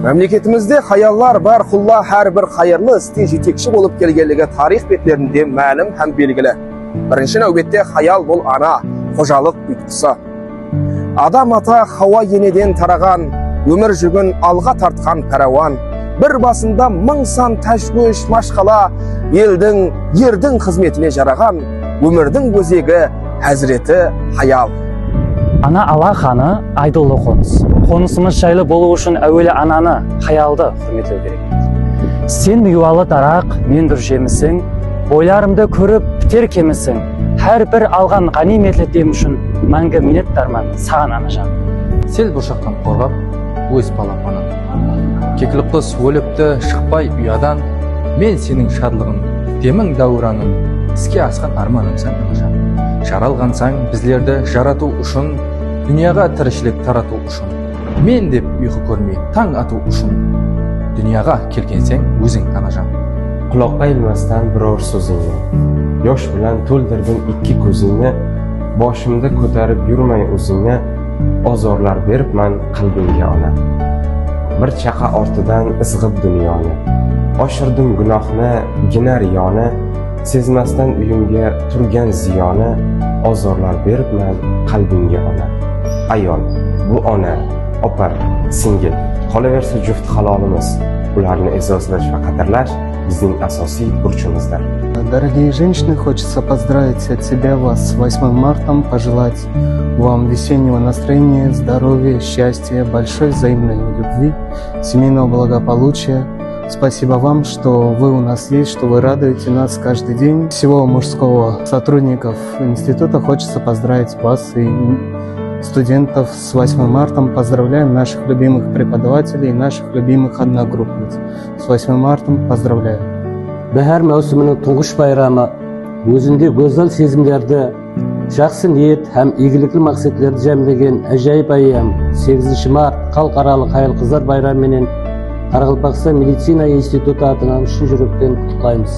Memleketimizde hayallar var, xulla her bir hayırlı isti jetekçi olup kelgenligi tarih betlerinde ma'lum hem belgili. Birinchi navbatda hayal bol ana, xo'jalik uyqusi. Adam ata hava yeniden taragan, ömür jugün alga tartkan karavan. Bir basında ming san tashvish mashqala, eldin, yerdin hizmetine jaragan, ömürdün özegi hazreti hayal. Ана Аллаханы айдолы қоныс. Қонысымыз жайлы болу үшін әуелі ананы, хаялды құрметтеу керек. Сен юалы дарақ, мен бір жемісің, ойларымды көріп бітер кемісің. Hər бір алған ғаниметлетем үшін мәңгі миннеттарман саған анажан. Сел бұршақтан қорғап, өз балапанын. Кекілік қыз өліпті шықпай ұядан, мен сенің шадлығын, демің дауыранын, іске асқан арманымсың анажан. Жаралғансаң біздерді жарату үшін, дүнияға тірішілік тарату үшін. Мен деп ұйқы көрмей таң ату үшін, дүнияға келгенсең өзің анажан. Құлаққа ilmasdan biror so'zingni, yosh bilan to'ldirdim ikki ko'zingni, boshimda ko'tarib yurmay o'zingni, ozorlar beribman qalbingga ona. Bir chaqa ortidan izg'ib dunyoni, oshirdim gunohni, ginar yoni, sezmasdan uyimga turgan ziyoni, ozorlar beribman qalbingga ona. Ayol, bu ona, opa, singil, qolaversa juft halolimiz. Ularni e'zozlash va qadrlash bizning asosiy burchimizdir. Дорогие женщины, хочется поздравить от себя вас с 8 марта, пожелать вам весеннего настроения, здоровья, счастья, большой взаимной любви, семейного благополучия. Спасибо вам, что вы у нас есть, что вы радуете нас каждый день. Всего мужского сотрудников института хочется поздравить вас и студентов с 8 марта. Поздравляем наших любимых преподавателей и наших любимых одногруппниц. С 8 марта поздравляю. Бәһәр мәусімінің тұңғыш байрамы өзінде gözəl сезімдерді, жақсы ниет һәм игіліклі мақсатларды жәмлеген әжайып айям 8 март халықаралық аял қыздар байрамымен Қарақалпақстан медицина институты атынан шын жүректен құттықтаймыз.